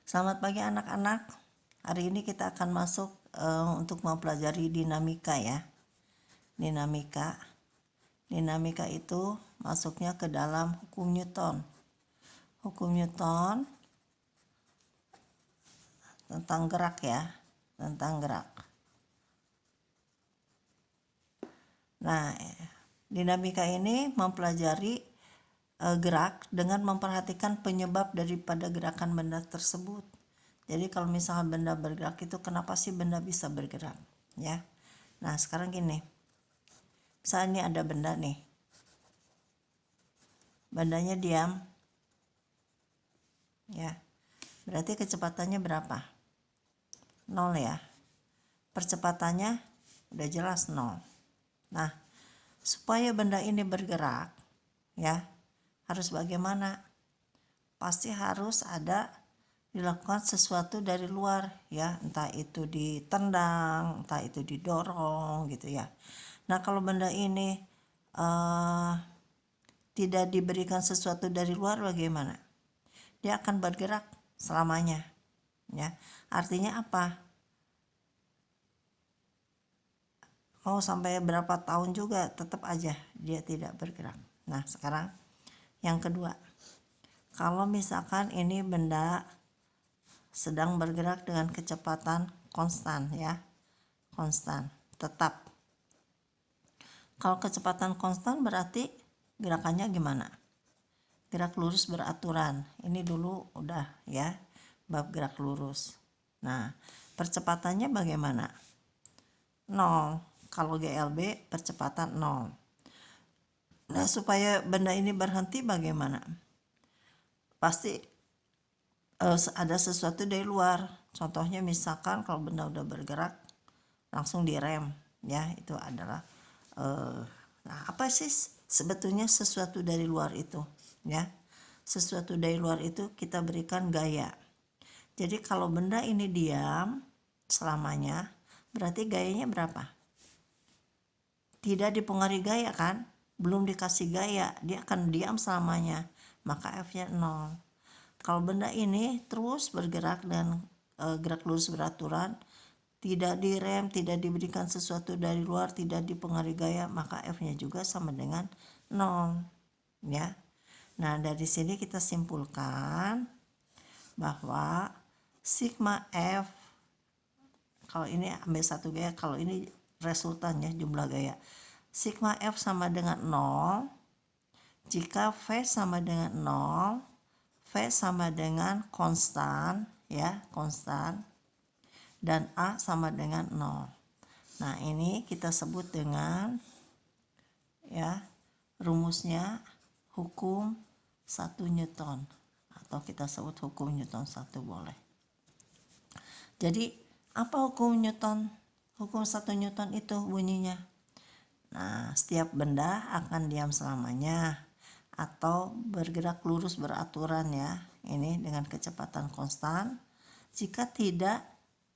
Selamat pagi anak-anak. Hari ini kita akan masuk untuk mempelajari dinamika ya. Dinamika. Dinamika itu masuknya ke dalam hukum Newton. Hukum Newton tentang gerak ya, tentang gerak. Nah, dinamika ini mempelajari gerak dengan memperhatikan penyebab daripada gerakan benda tersebut. Jadi kalau misalnya benda bergerak itu kenapa sih benda bisa bergerak ya. Nah sekarang gini, misalnya ini ada benda nih, bendanya diam ya, berarti kecepatannya berapa? 0 ya, percepatannya udah jelas 0. Nah supaya benda ini bergerak ya harus bagaimana? Pasti harus ada dilakukan sesuatu dari luar ya, entah itu ditendang, entah itu didorong gitu ya. Nah kalau benda ini tidak diberikan sesuatu dari luar bagaimana? Dia akan bergerak selamanya ya. Artinya apa? Mau sampai berapa tahun juga tetap aja dia tidak bergerak. Nah sekarang yang kedua, kalau misalkan ini benda sedang bergerak dengan kecepatan konstan ya, konstan, tetap. Kalau kecepatan konstan berarti gerakannya gimana? Gerak lurus beraturan. Ini dulu udah ya, bab gerak lurus. Nah, percepatannya bagaimana? 0. Kalau GLB percepatan 0. Nah, supaya benda ini berhenti bagaimana? Pasti ada sesuatu dari luar. Contohnya misalkan kalau benda udah bergerak langsung direm ya, itu adalah nah apa sih sebetulnya sesuatu dari luar itu ya. Sesuatu dari luar itu kita berikan gaya. Jadi kalau benda ini diam selamanya berarti gayanya berapa? Tidak dipengaruhi gaya kan, belum dikasih gaya, dia akan diam selamanya, maka F-nya 0. Kalau benda ini terus bergerak dan gerak lurus beraturan, tidak direm, tidak diberikan sesuatu dari luar, tidak dipengaruhi gaya, maka F-nya juga sama dengan 0 ya. Nah dari sini kita simpulkan bahwa sigma F, kalau ini ambil satu gaya, kalau ini resultannya jumlah gaya, sigma F sama dengan 0 jika V sama dengan 0, V sama dengan konstan ya, konstan, dan A sama dengan 0. Nah ini kita sebut dengan ya rumusnya hukum 1 Newton, atau kita sebut hukum Newton 1 boleh. Jadi apa hukum Newton? Hukum 1 Newton itu bunyinya, nah setiap benda akan diam selamanya atau bergerak lurus beraturan ya, ini dengan kecepatan konstan jika tidak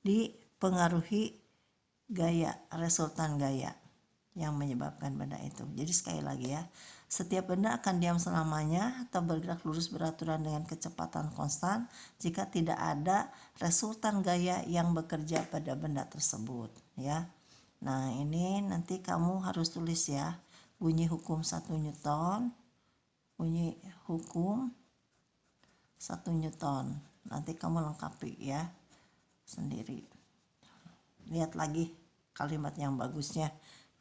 dipengaruhi gaya, resultan gaya yang menyebabkan benda itu. Jadi sekali lagi ya, setiap benda akan diam selamanya atau bergerak lurus beraturan dengan kecepatan konstan jika tidak ada resultan gaya yang bekerja pada benda tersebut ya. Nah ini nanti kamu harus tulis ya, bunyi hukum 1 Newton, bunyi hukum 1 Newton. Nanti kamu lengkapi ya sendiri. Lihat lagi kalimat yang bagusnya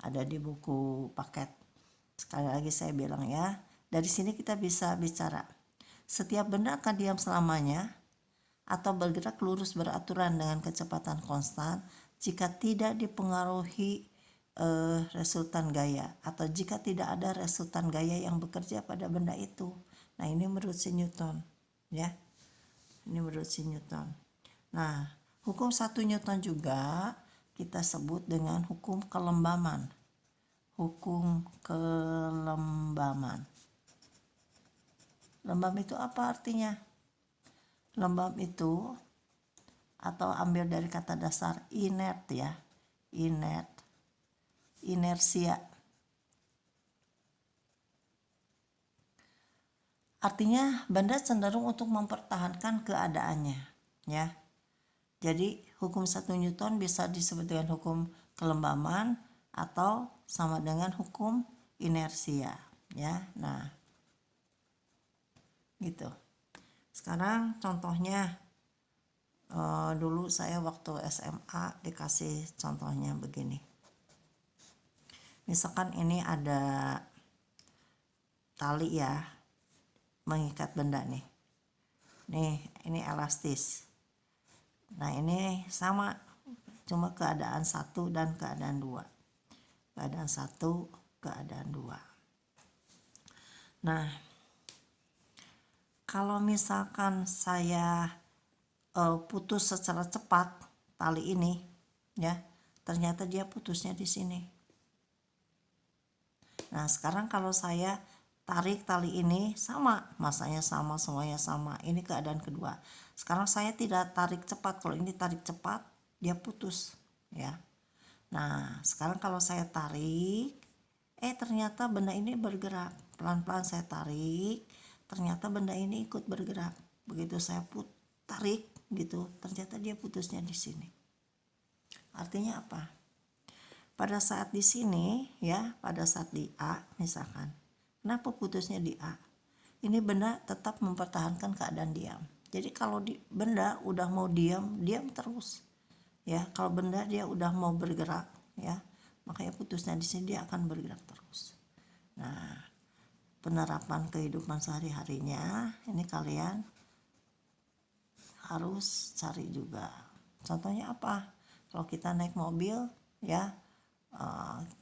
ada di buku paket. Sekali lagi saya bilang ya, dari sini kita bisa bicara setiap benda akan diam selamanya atau bergerak lurus beraturan dengan kecepatan konstan jika tidak dipengaruhi resultan gaya, atau jika tidak ada resultan gaya yang bekerja pada benda itu. Nah ini menurut si Newton ya, ini menurut si Newton. Nah hukum 1 Newton juga kita sebut dengan hukum kelembaman. Hukum kelembaman. Lembam itu apa artinya? Lembam itu, atau ambil dari kata dasar inert ya, inert, inersia. Artinya benda cenderung untuk mempertahankan keadaannya ya. Jadi hukum 1 Newton bisa disebut dengan hukum kelembaman atau sama dengan hukum inersia, ya. Nah, gitu. Sekarang contohnya, dulu saya waktu SMA dikasih contohnya begini. Misalkan ini ada tali ya, mengikat benda nih. Nih, ini elastis. Nah, ini sama, cuma keadaan 1 dan keadaan 2. Keadaan 1, keadaan 2. Nah, kalau misalkan saya putus secara cepat tali ini, ya, ternyata dia putusnya di sini. Nah, sekarang kalau saya tarik tali ini, sama, masanya sama, semuanya sama. Ini keadaan kedua. Sekarang saya tidak tarik cepat. Kalau ini tarik cepat, dia putus, ya. Nah, sekarang kalau saya tarik, ternyata benda ini bergerak. Pelan-pelan saya tarik, ternyata benda ini ikut bergerak. Begitu saya tarik gitu, ternyata dia putusnya di sini. Artinya apa? Pada saat di sini, ya, pada saat di A misalkan, kenapa putusnya di A? Ini benda tetap mempertahankan keadaan diam. Jadi kalau benda udah mau diam, diam terus. Ya, kalau benda dia udah mau bergerak, ya, makanya putusnya di sini dia akan bergerak terus. Nah, penerapan kehidupan sehari-harinya ini kalian harus cari juga. Contohnya apa? Kalau kita naik mobil, ya,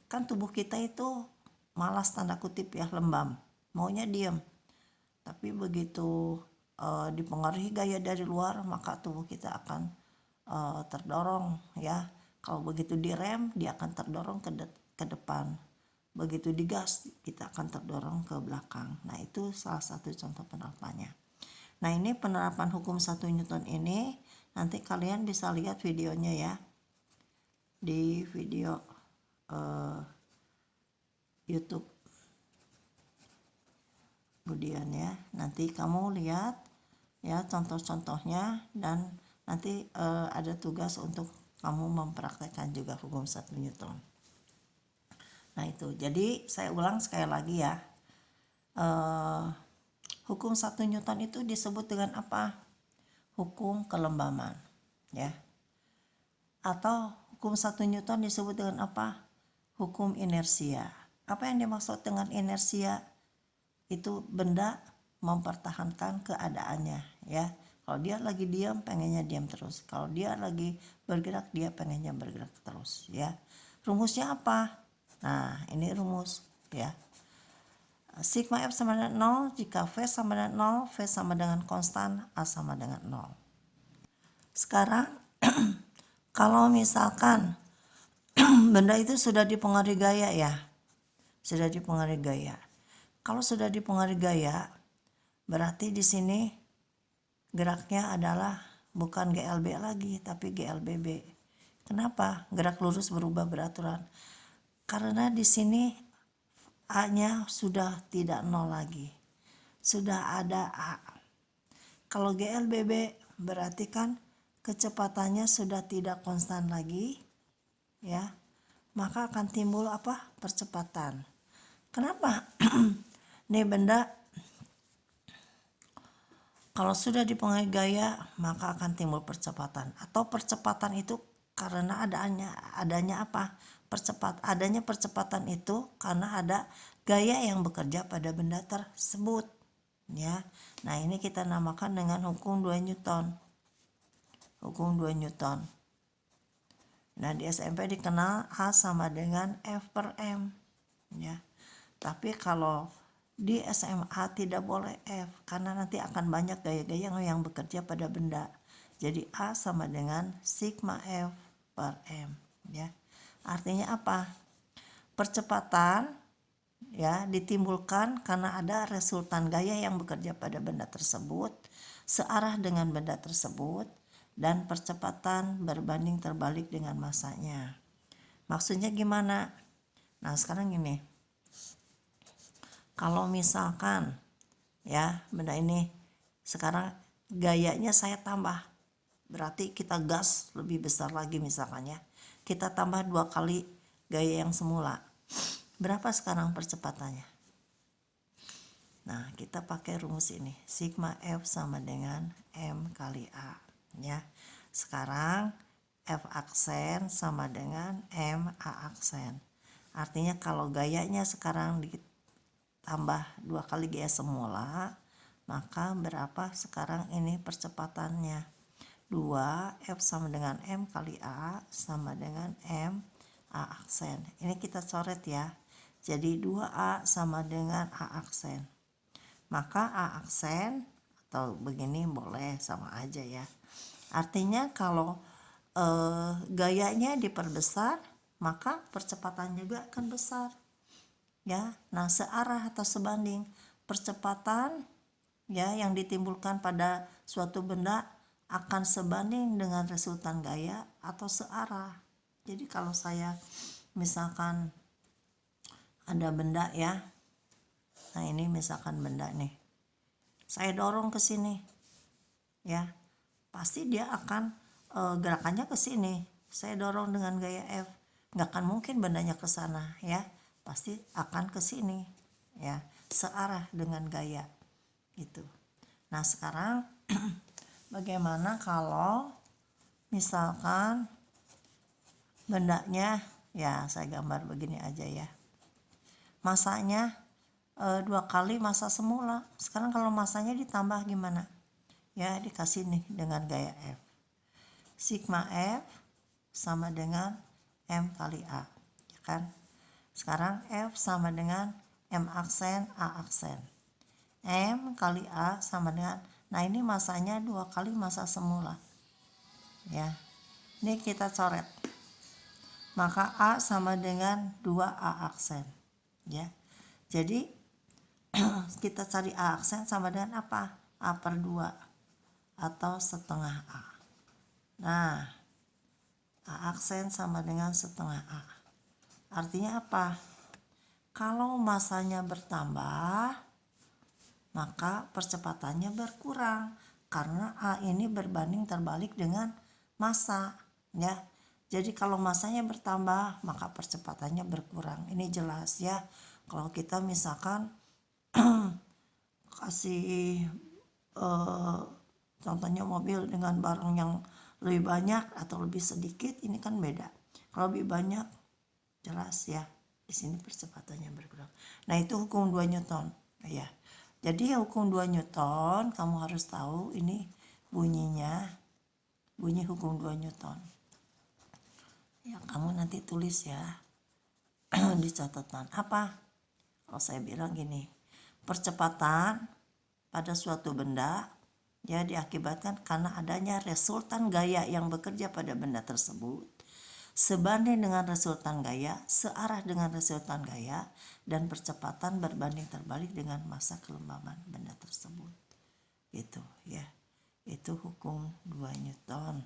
kan tubuh kita itu malas, tanda kutip ya, lembam, maunya diem. Tapi begitu dipengaruhi gaya dari luar, maka tubuh kita akan terdorong, ya. Kalau begitu direm, dia akan terdorong ke depan. Begitu digas, kita akan terdorong ke belakang. Nah, itu salah satu contoh penerapannya. Nah, ini penerapan hukum 1 Newton ini nanti kalian bisa lihat videonya ya, di video YouTube. Kemudian ya, nanti kamu lihat ya contoh-contohnya, dan nanti ada tugas untuk kamu mempraktekkan juga hukum 1 Newton. Nah, itu. Jadi saya ulang sekali lagi ya. Hukum 1 Newton itu disebut dengan apa? Hukum kelembaman, ya. Atau hukum 1 Newton disebut dengan apa? Hukum inersia. Apa yang dimaksud dengan inersia? Itu benda mempertahankan keadaannya, ya. Kalau dia lagi diam, pengennya diam terus. Kalau dia lagi bergerak, dia pengennya bergerak terus, ya. Rumusnya apa? Nah, ini rumus, ya. Sigma F sama dengan 0 jika V sama dengan 0, V sama dengan konstan, A sama dengan 0. Sekarang kalau misalkan benda itu sudah dipengaruhi gaya ya, sudah dipengaruhi gaya. Kalau sudah dipengaruhi gaya, berarti di sini geraknya adalah bukan GLB lagi, tapi GLBB. Kenapa? Gerak lurus berubah beraturan. Karena di sini A-nya sudah tidak 0 lagi, sudah ada A. Kalau GLBB berarti kan kecepatannya sudah tidak konstan lagi, ya, maka akan timbul apa? Percepatan. Kenapa? Nih benda kalau sudah dipengaruhi gaya, maka akan timbul percepatan. Atau percepatan itu karena adanya apa? Adanya percepatan itu karena ada gaya yang bekerja pada benda tersebut, ya. Nah, ini kita namakan dengan hukum 2 Newton. Hukum 2 Newton. Nah, di SMP dikenal A sama dengan F per M, ya. Tapi kalau di SMA tidak boleh F, karena nanti akan banyak gaya-gaya yang bekerja pada benda. Jadi A sama dengan sigma F per M, ya. Artinya apa? Percepatan, ya, ditimbulkan karena ada resultan gaya yang bekerja pada benda tersebut searah dengan benda tersebut, dan percepatan berbanding terbalik dengan masanya. Maksudnya gimana? Nah, sekarang gini. Kalau misalkan ya benda ini sekarang gayanya saya tambah, berarti kita gas lebih besar lagi misalkan ya. Kita tambah 2 kali gaya yang semula. Berapa sekarang percepatannya? Nah, kita pakai rumus ini. Sigma F sama dengan M kali A. Ya. Sekarang F aksen sama dengan M A aksen. Artinya kalau gayanya sekarang ditambah 2 kali gaya semula, maka berapa sekarang ini percepatannya? 2 F sama dengan M kali A sama dengan M A aksen. Ini kita coret ya. Jadi 2A sama dengan A aksen. Maka A aksen atau begini boleh sama aja ya. Artinya kalau gayanya diperbesar, maka percepatan juga akan besar. Ya, nah searah atau sebanding percepatan ya yang ditimbulkan pada suatu benda akan sebanding dengan resultan gaya atau searah. Jadi kalau saya misalkan ada benda ya, nah ini misalkan benda nih, saya dorong ke sini ya, pasti dia akan gerakannya ke sini. Saya dorong dengan gaya F, nggak akan mungkin bendanya ke sana ya, pasti akan ke sini ya, searah dengan gaya gitu. Nah sekarang bagaimana kalau misalkan bendanya ya, saya gambar begini aja ya, masanya 2 kali massa semula. Sekarang kalau massanya ditambah gimana? Ya dikasih nih dengan gaya F. Sigma F sama dengan M kali A, ya kan? Sekarang F sama dengan M aksen A aksen. M kali A sama dengan, nah ini massanya 2 kali massa semula. Ya. Ini kita coret. Maka A sama dengan 2A aksen. Ya. Jadi kita cari A aksen sama dengan apa? A per 2 atau setengah A. Nah, A aksen sama dengan setengah A. Artinya apa? Kalau massanya bertambah, maka percepatannya berkurang. Karena A ini berbanding terbalik dengan massa. Ya. Jadi kalau massanya bertambah, maka percepatannya berkurang. Ini jelas ya. Kalau kita misalkan kasih contohnya mobil dengan barang yang lebih banyak atau lebih sedikit, ini kan beda. Kalau lebih banyak jelas ya, di sini percepatannya berkurang. Nah itu hukum 2 Newton ya. Jadi hukum 2 Newton kamu harus tahu, ini bunyinya, bunyi hukum 2 Newton ya, kamu nanti tulis ya di catatan. Apa? Kalau saya bilang gini, percepatan pada suatu benda ya diakibatkan karena adanya resultan gaya yang bekerja pada benda tersebut sebanding dengan resultan gaya, searah dengan resultan gaya, dan percepatan berbanding terbalik dengan massa kelembaban benda tersebut. Gitu ya. Itu hukum 2 Newton.